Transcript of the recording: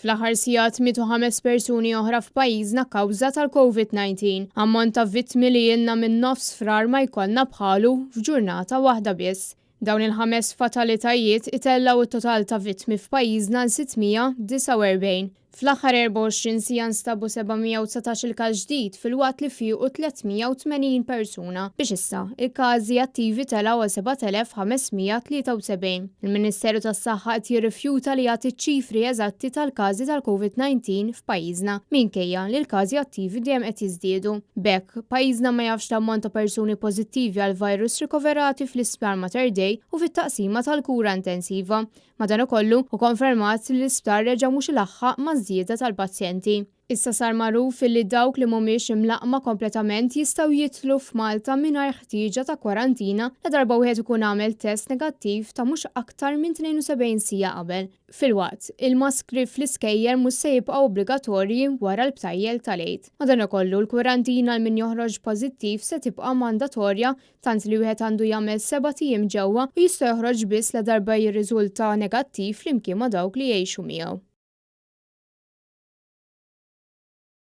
Fl-aħħar sigħat mietu 5 persuni oħra f'pajjiżna kkawża tal-COVID-19, ammont ta' vittmi li ilna minn nofs frar ma jkollna bħalu f'ġurnata waħda biss. Dawn il-5 fatalitajiet itellaw it-total ta' vittmi f'pajjiżna l-649. Fl-aħħar 24 sija nstabu 719 il-każ ġdid fil-waqt li fiequ 380 persuna biex issa il-każi attivi telgħu 7573. Il-Ministeru tas-Saħħa qed jirrifjuta li jagħti ċ-ċifri eżatti tal-każi tal-COVID-19 f'pajjiżna minkejja li l-każi attivi dejjem qed jiżdiedu. B'hekk pajjiżna ma jafx l-ammont ta' persuni pożittivi għall-virus rikoverati fl-isptar Mater Dei u fit-taqsima tal-kura intensiva. Madankollu konfermat li l-isptar reġa' mhux ilaħħaq maż-żieda tal-pazjenti. Issa sar magħruf li dawk li mhumiex imlaqma kompletament jistgħu jidħlu f'Malta mingħajr ħtieġa ta' kwarantina la darba wieħed ikun għamel test negattiv ta' mhux aktar minn 72 siegħa qabel. Filwaqt, il-maskri fl-iskejjer mhux se jibqgħu obbligatorji wara l-btajjel tal-Għid. Madankollu l-kwarantina għal min joħroġ pożittiv se tibqa' mandatorja tant li wieħed għandu jagħmel 7 ijiem ġewwa u jista' joħroġ biss la darba jirriżulta negattiv flimkien ma' dawk li jgħixu miegħu.